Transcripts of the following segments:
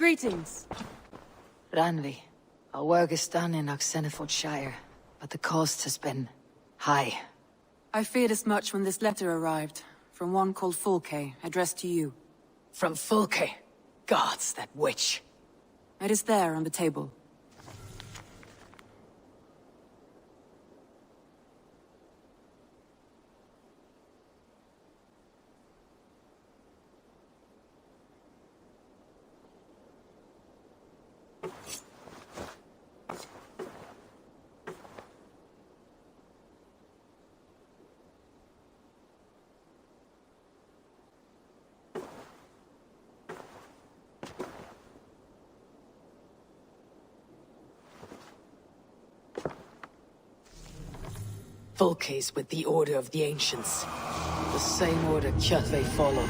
Greetings. Ranvi, our work is done in Shire, but the cost has been high. I feared as much when this letter arrived, from one called Fulke, addressed to you. From Fulke? Gods, that witch. It is there on the table. Fulke's with the Order of the Ancients. The same order Kjotve followed.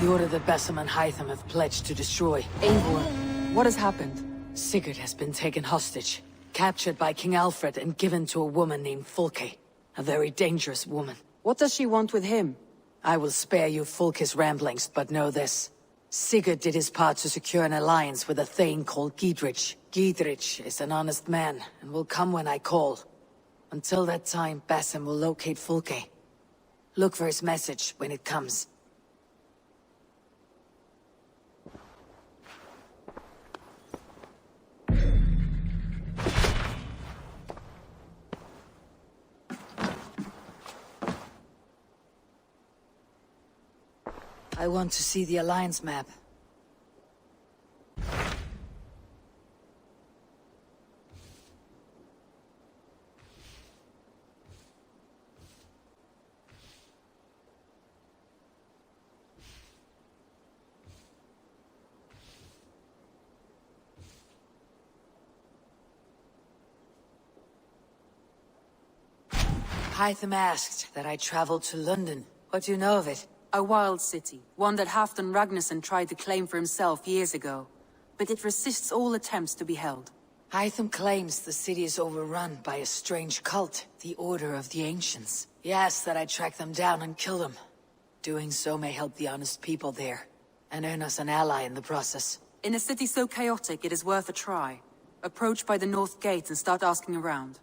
The order that Bessem and Hytham have pledged to destroy. Eivor, what has happened? Sigurd has been taken hostage, captured by King Alfred and given to a woman named Fulke. A very dangerous woman. What does she want with him? I will spare you Fulke's ramblings, but know this. Sigurd did his part to secure an alliance with a thane called Gidrich. Gidrich is an honest man, and will come when I call. Until that time, Basim will locate Fulke. Look for his message when it comes. I want to see the Alliance map. Hytham asked that I travel to Lunden. What do you know of it? A wild city, one that Halfdan Ragnarsson tried to claim for himself years ago. But it resists all attempts to be held. Hytham claims the city is overrun by a strange cult, the Order of the Ancients. He asks that I track them down and kill them. Doing so may help the honest people there, and earn us an ally in the process. In a city so chaotic, it is worth a try. Approach by the North Gate and start asking around.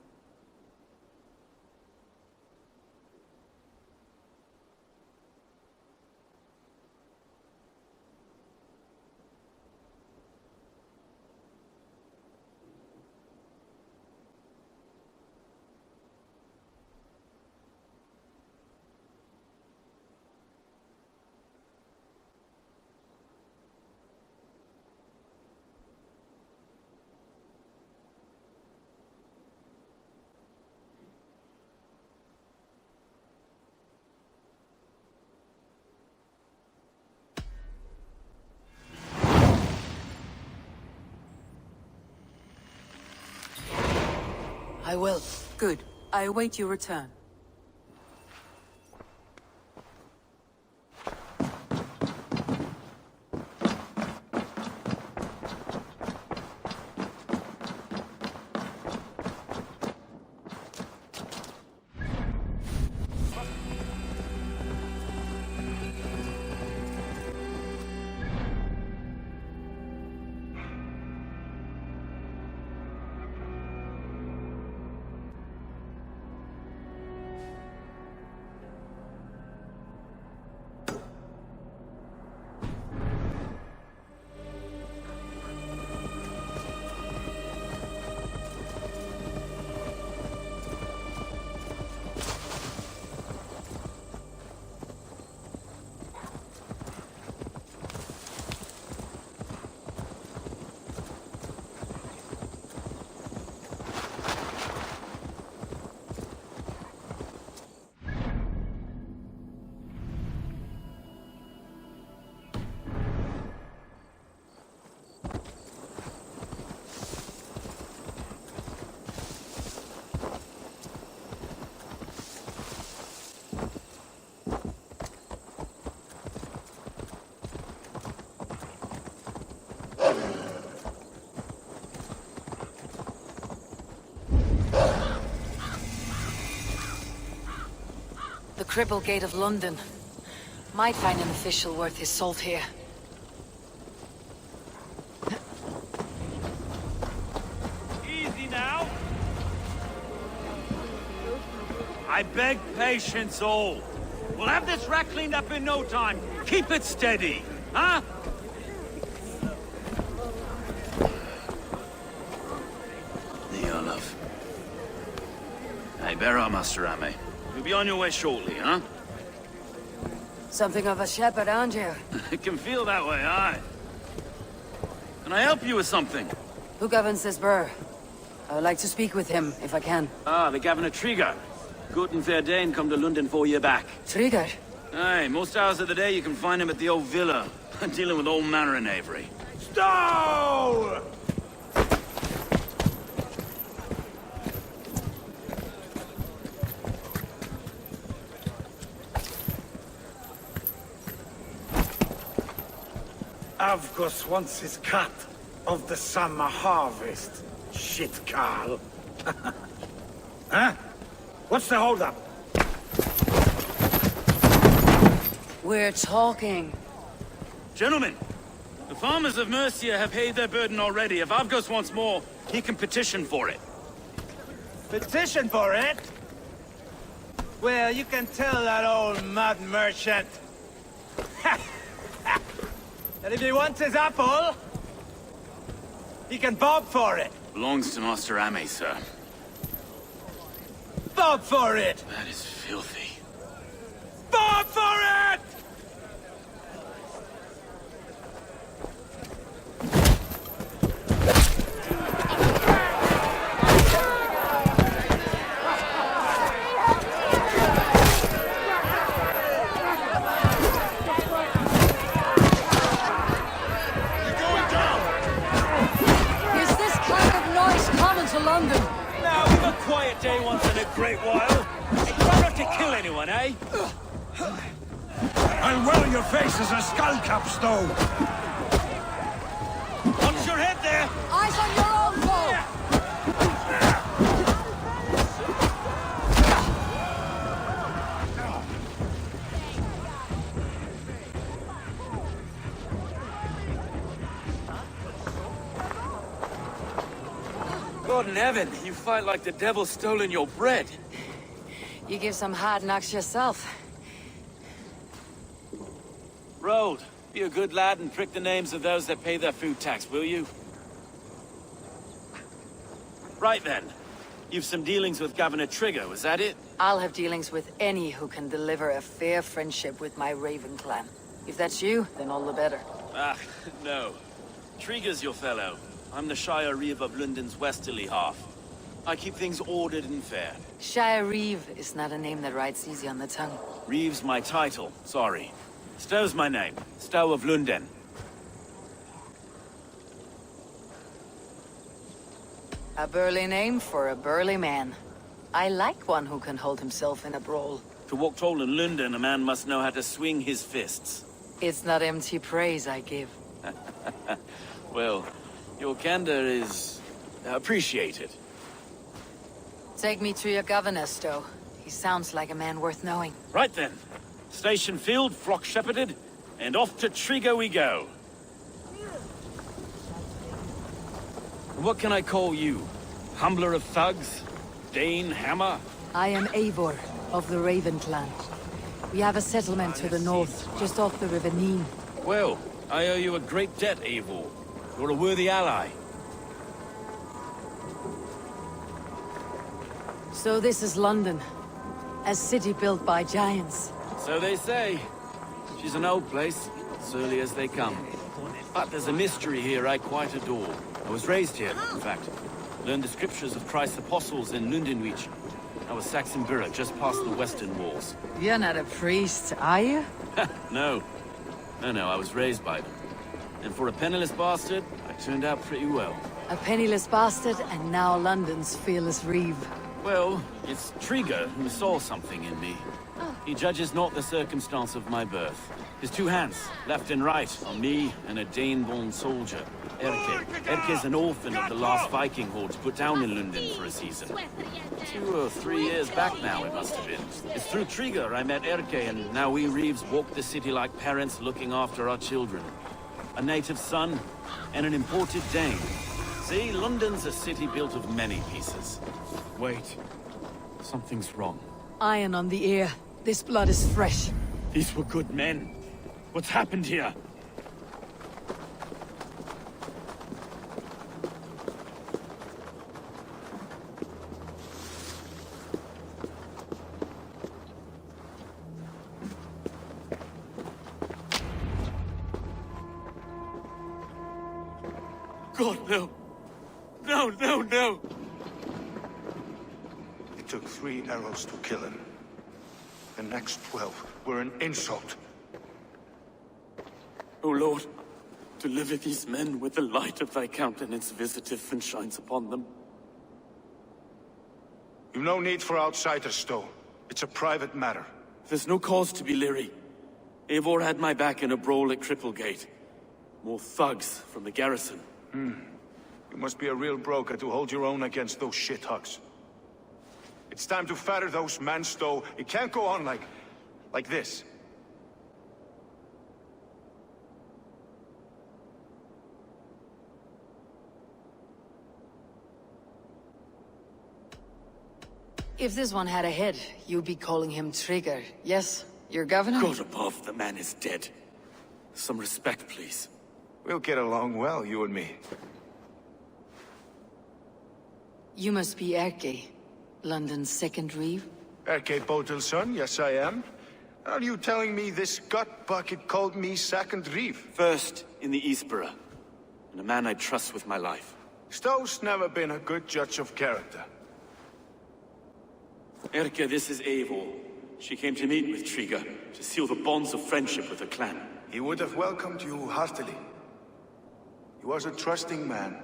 I will. Good. I await your return. The Cripple Gate of London. Might find an official worth his salt here. I beg patience all. We'll have this wreck cleaned up in no time. Keep it steady, huh? There, love. Hey, bear up, Master Ame. You'll be on your way shortly, huh? Something of a shepherd, aren't you? It can feel that way, aye. Can I help you with something? Who governs this burr? I would like to speak with him, if I can. Ah, the Governor Trigger. Good and fair Dane come to Lunden 4 year back. Trigger? Aye, most hours of the day you can find him at the old villa, dealing with all manner of knavery. Stow! Avgos wants his cut of the summer harvest. Shit, Carl. Huh? What's the holdup? We're talking. Gentlemen, the farmers of Mercia have paid their burden already. If Avgos wants more, he can petition for it. Petition for it? Well, you can tell that old mud merchant that if he wants his apple, he can bob for it. Belongs to Master Ame, sir. Bob for it! That is filthy. Bob for it! Is this kind of noise common to London? Now, we've a quiet day once in a great while. And try not to kill anyone, eh? I'll well your face as a skullcap stone. Watch your head there! Eyes on your own foe! God in heaven, you fight like the devil's stolen your bread. You give some hard knocks yourself. Road, be a good lad and prick the names of those that pay their food tax, will you? Right then. You've some dealings with Governor Trigger, was that it? I'll have dealings with any who can deliver a fair friendship with my Raven clan. If that's you, then all the better. Ah, no. Trigger's your fellow. I'm the Shire Reeve of Lunden's westerly half. I keep things ordered and fair. Shire Reeve is not a name that rides easy on the tongue. Reeve's my title, sorry. Stow's my name. Stow of Lunden. A burly name for a burly man. I like one who can hold himself in a brawl. To walk tall in Lunden, a man must know how to swing his fists. It's not empty praise I give. Well, your candor is appreciated. Take me to your governor, Stow. He sounds like a man worth knowing. Right then. Station filled, flock shepherded, and off to Trigger we go. What can I call you? Humbler of thugs? Dane Hammer? I am Eivor, of the Raven clan. We have a settlement to the north, just off the River Neen. Well, I owe you a great debt, Eivor. You're a worthy ally. So this is London. A city built by giants. So they say. She's an old place, as early as they come. But there's a mystery here I quite adore. I was raised here, in fact. Learned the scriptures of Christ's apostles in Lundenwich. I was Saxon Borough, just past the western walls. You're not a priest, are you? No. No, I was raised by them. And for a penniless bastard, I turned out pretty well. A penniless bastard, and now London's fearless reeve. Well, it's Trigger who saw something in me. He judges not the circumstance of my birth. His two hands, left and right, on me and a Dane-born soldier, Erke. Erke's an orphan of the last Viking hordes put down in Lunden for a season. 2 or 3 years back now, it must have been. It's through Trigger I met Erke, and now we Reeves walk the city like parents looking after our children. A native son, and an imported Dane. See, London's a city built of many pieces. Wait. Something's wrong. Iron on the ear. This blood is fresh. These were good men. What's happened here? God, no. No, no, no! It took 3 arrows to kill him. The next 12 were an insult. O Lord, deliver these men with the light of thy countenance visiteth and shines upon them. You've no need for outsiders, Stowe. It's a private matter. There's no cause to be leery. Eivor had my back in a brawl at Cripplegate. More thugs from the garrison. You must be a real broker to hold your own against those shithugs. It's time to fetter those men, Stowe. It can't go on like this. If this one had a head, you'd be calling him Trigger. Yes? Your governor? God above, the man is dead. Some respect, please. We'll get along well, you and me. You must be Erke, London's second reeve. Erke Botel's son, yes I am. Are you telling me this gut bucket called me second reeve? First in the Eastborough, and a man I trust with my life. Stowe's never been a good judge of character. Erke, this is Eivor. She came to meet with Trigger, to seal the bonds of friendship with her clan. He would have welcomed you heartily. He was a trusting man,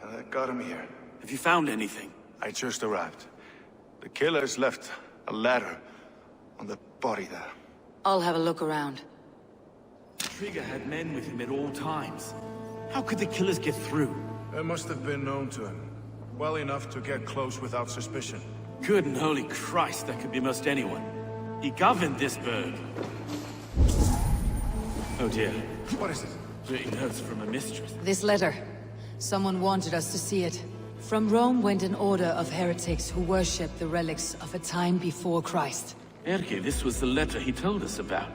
and I got him here. Have you found anything? I just arrived. The killers left a ladder on the body there. I'll have a look around. Trigger had men with him at all times. How could the killers get through? They must have been known to him. Well enough to get close without suspicion. Good and holy Christ, that could be most anyone. He governed this burg. Oh dear. What is it? Dirty notes from a mistress. This letter. Someone wanted us to see it. From Rome went an order of heretics who worshipped the relics of a time before Christ. Erke, this was the letter he told us about.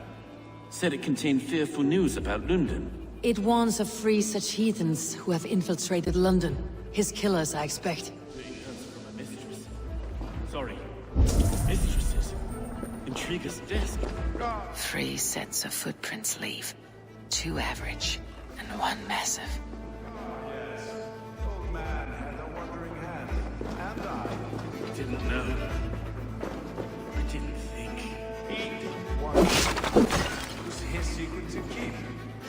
Said it contained fearful news about Lunden. It warns of 3 such heathens who have infiltrated London. His killers, I expect. Dirty notes from a mistress. Sorry. Mistresses. In Trigger's desk. 3 sets of footprints leave. 2 average, and 1 massive. Old man had a wandering hand, and I Didn't know. I didn't think. He didn't want it was his secret to keep.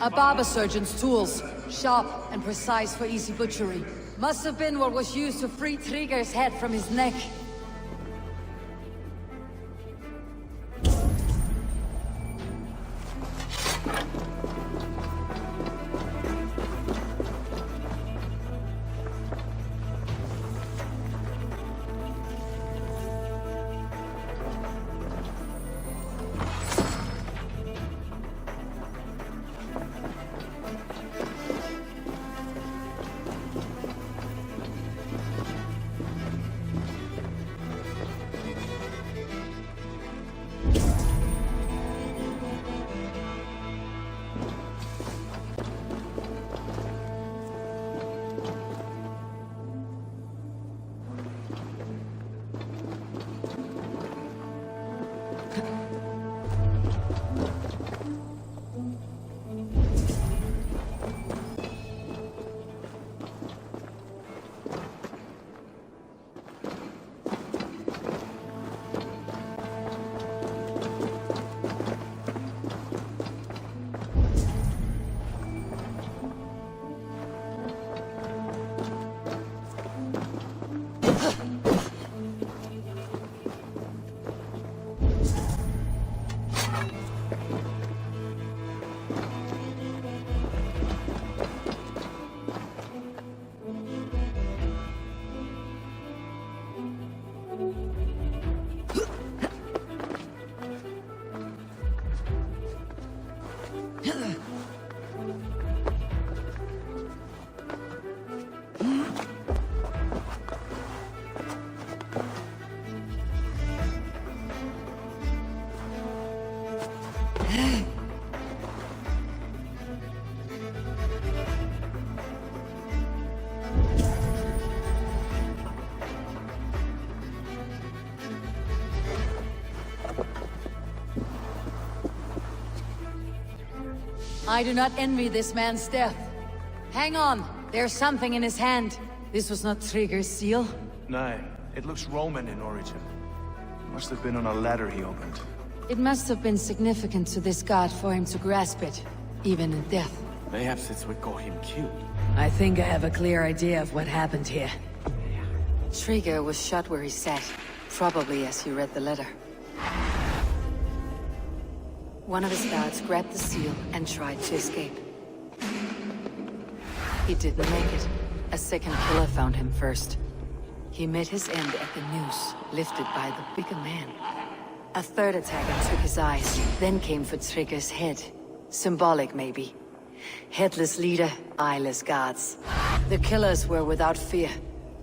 A barber surgeon's tools. Sharp and precise for easy butchery. Must have been what was used to free Trigger's head from his neck. I do not envy this man's death. Hang on, there's something in his hand. This was not Trigger's seal. No, it looks Roman in origin. Must have been on a ladder he opened. It must have been significant to this god for him to grasp it, even in death. Perhaps it's what got him killed. I think I have a clear idea of what happened here. Trigger was shot where he sat, probably as he read the letter. One of his guards grabbed the seal and tried to escape. He didn't make it. A second killer found him first. He met his end at the noose, lifted by the bigger man. A third attacker took his eyes, then came for Trigger's head. Symbolic, maybe. Headless leader, eyeless guards. The killers were without fear.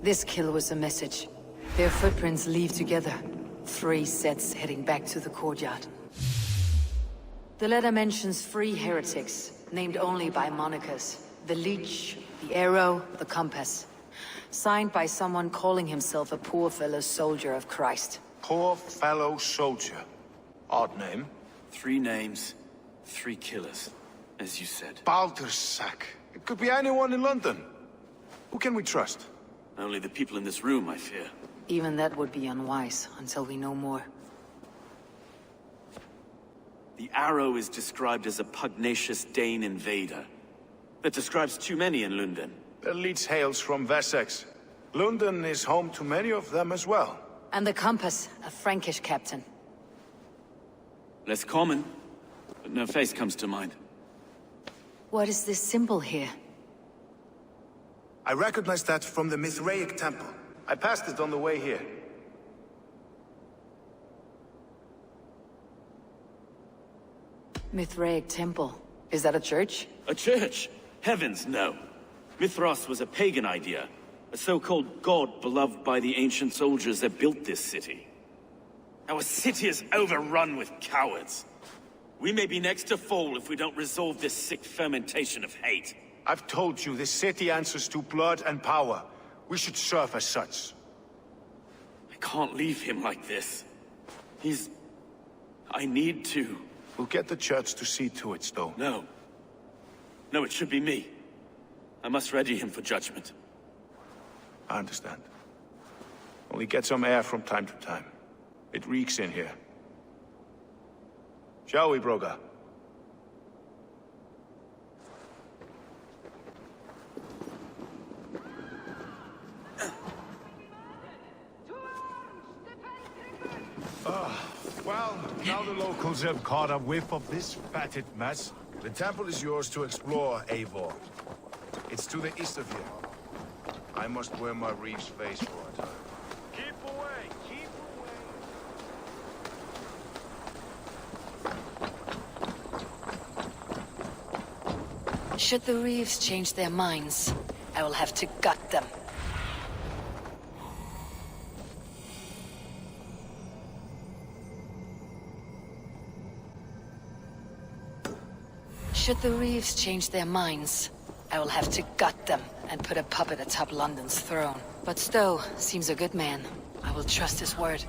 This kill was a message. Their footprints leave together. 3 sets heading back to the courtyard. The letter mentions 3 heretics, named only by monikers. The Leech, the Arrow, the Compass. Signed by someone calling himself a poor fellow soldier of Christ. Poor fellow soldier. Odd name. 3 names, 3 killers, as you said. Baldersack. It could be anyone in London. Who can we trust? Only the people in this room, I fear. Even that would be unwise, until we know more. The Arrow is described as a pugnacious Dane invader. That describes too many in Lunden. The Leech hails from Wessex. Lunden is home to many of them as well. And the Compass, a Frankish captain. Less common, but no face comes to mind. What is this symbol here? I recognize that from the Mithraic temple. I passed it on the way here. Mithraic temple. Is that a church? A church? Heavens, no. Mithras was a pagan idea. A so-called god beloved by the ancient soldiers that built this city. Our city is overrun with cowards. We may be next to fall if we don't resolve this sick fermentation of hate. I've told you, this city answers to blood and power. We should serve as such. I can't leave him like this. I need to. We'll get the church to see to it, Stowe. No. No, it should be me. I must ready him for judgment. I understand. Only get some air from time to time. It reeks in here. Shall we, Broga? Well, now the locals have caught a whiff of this fatted mess. The temple is yours to explore, Eivor. It's to the east of here. I must wear my Reeve's face for a time. Keep away! Keep away! Should the Reeves change their minds, I will have to gut them. Should the Reeves change their minds, I will have to gut them and put a puppet atop London's throne. But Stowe seems a good man. I will trust his word.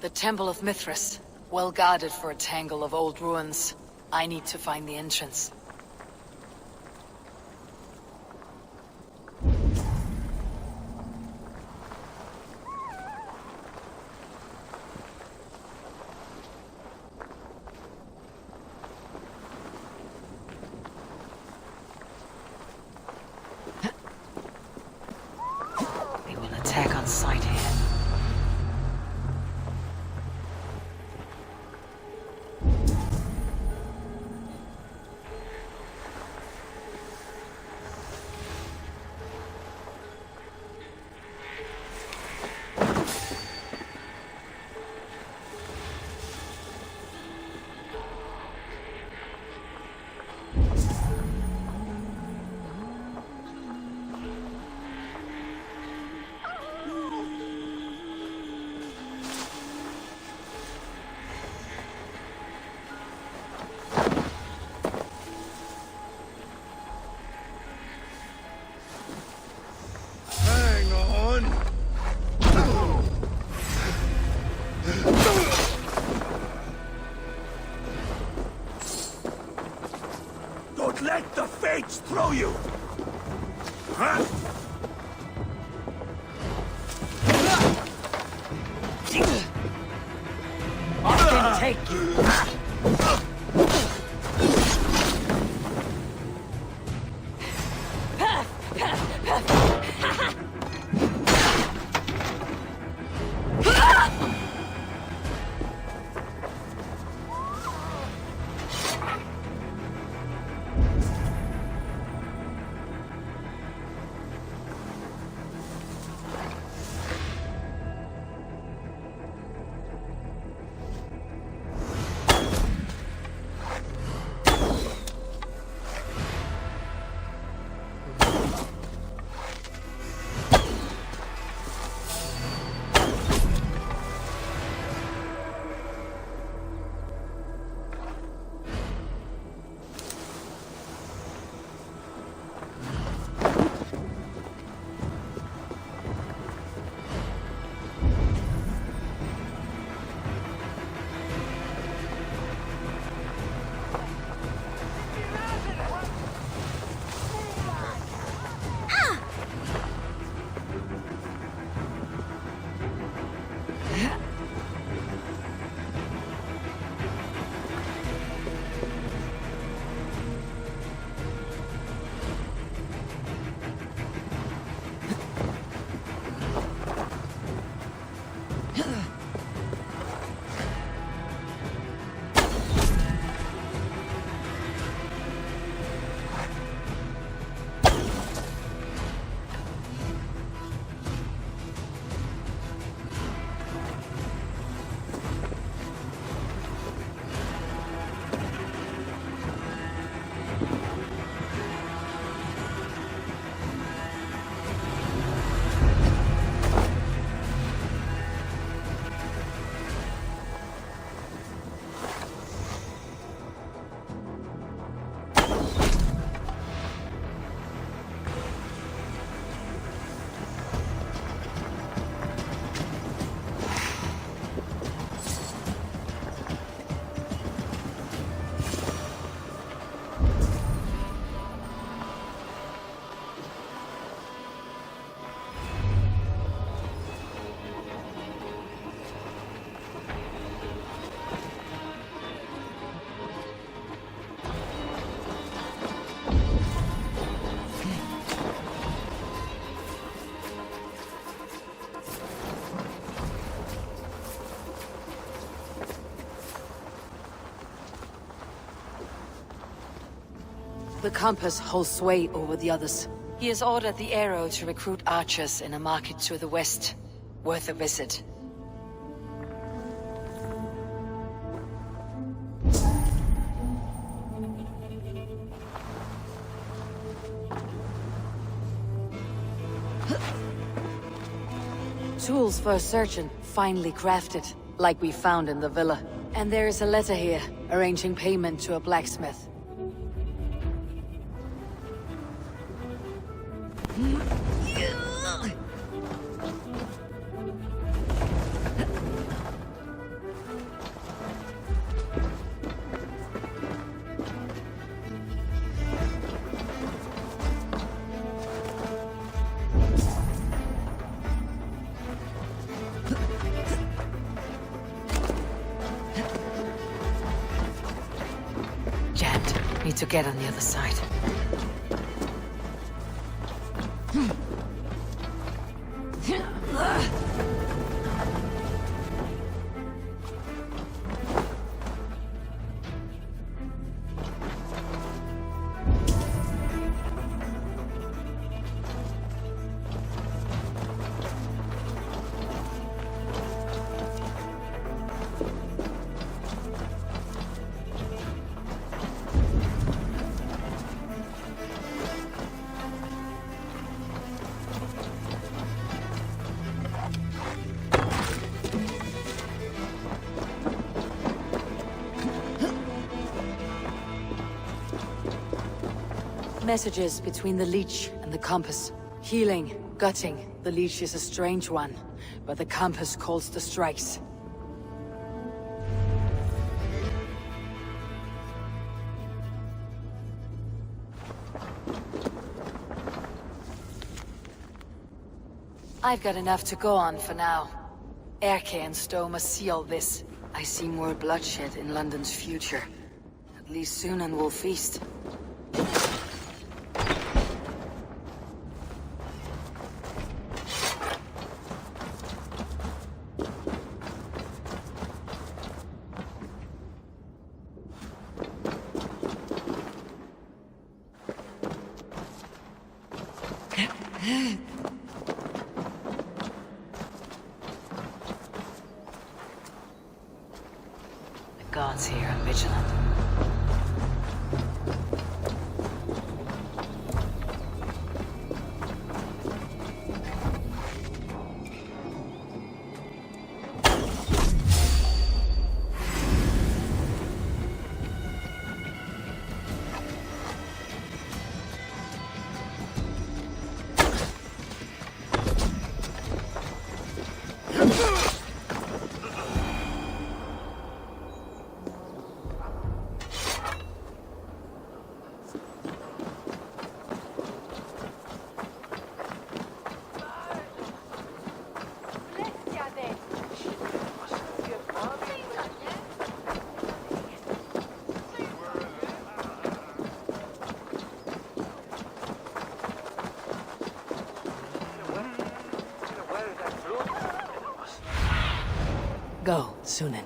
The Temple of Mithras, well guarded for a tangle of old ruins. I need to find the entrance. They will attack on sight here. gates throw you! Huh? I can take you. The compass holds sway over the others. He has ordered the arrow to recruit archers in a market to the west. Worth a visit. Tools for a surgeon, finely crafted, like we found in the villa. And there is a letter here, arranging payment to a blacksmith. Jammed. Need to get on the other side. Messages between the leech and the compass. Healing, gutting. The leech is a strange one, but the compass calls the strikes. I've got enough to go on for now. Erke and Stowe must see all this. I see more bloodshed in London's future. At least Sunan will feast. The gods here are vigilant. Go, Sunan.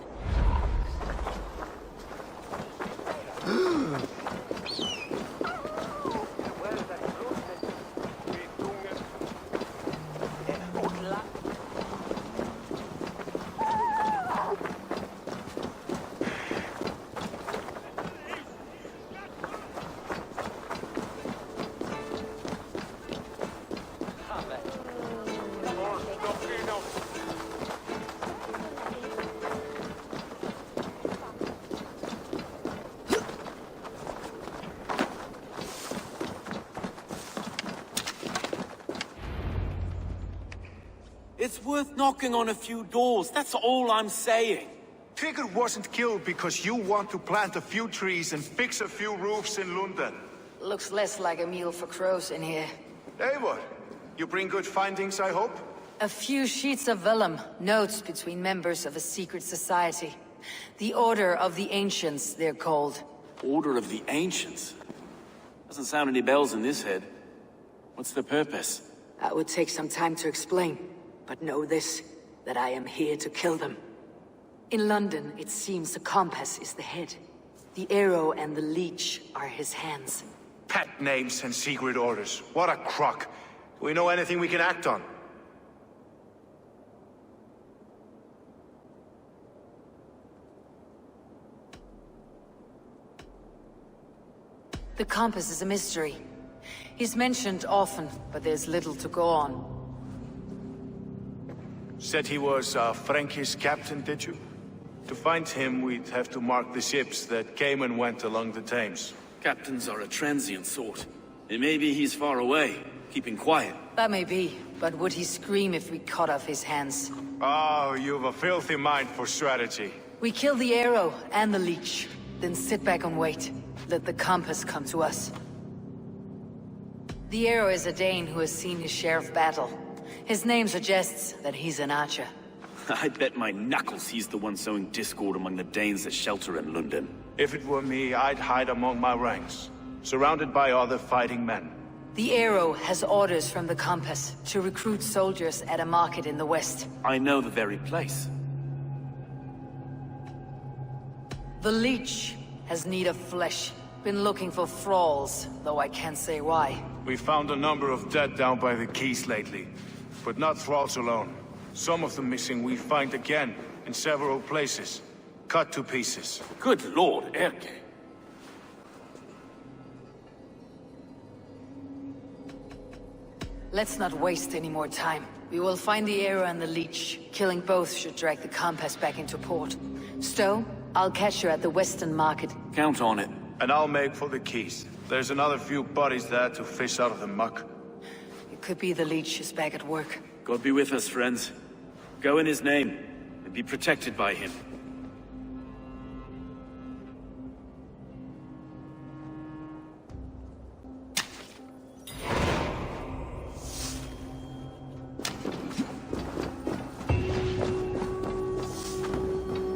It's worth knocking on a few doors, that's all I'm saying. Tigger wasn't killed because you want to plant a few trees and fix a few roofs in Lunden. Looks less like a meal for crows in here. Eivor, you bring good findings, I hope? A few sheets of vellum, notes between members of a secret society. The Order of the Ancients, they're called. Order of the Ancients? Doesn't sound any bells in this head. What's the purpose? That would take some time to explain, but know this, that I am here to kill them. In London, it seems the compass is the head. The arrow and the leech are his hands. Pet names and secret orders. What a crock. Do we know anything we can act on? The compass is a mystery. He's mentioned often, but there's little to go on. Said he was a Frankish captain, did you? To find him, we'd have to mark the ships that came and went along the Thames. Captains are a transient sort. And maybe he's far away, keeping quiet. That may be, but would he scream if we cut off his hands? Oh, you've a filthy mind for strategy. We kill the arrow and the leech, then sit back and wait. Let the compass come to us. The arrow is a Dane who has seen his share of battle. His name suggests that he's an archer. I bet my knuckles he's the one sowing discord among the Danes that shelter in Lunden. If it were me, I'd hide among my ranks, surrounded by other fighting men. The arrow has orders from the compass to recruit soldiers at a market in the west. I know the very place. The leech has need of flesh. Been looking for thralls, though I can't say why. We found a number of dead down by the quays lately, but not thralls alone. Some of the missing we find again, in several places, cut to pieces. Good lord, Erke. Let's not waste any more time. We will find the arrow and the leech. Killing both should drag the compass back into port. Stowe, I'll catch you at the western market. Count on it. And I'll make for the quays. There's another few bodies there to fish out of the muck. It could be the leech is back at work. God be with us, friends. Go in his name, and be protected by him.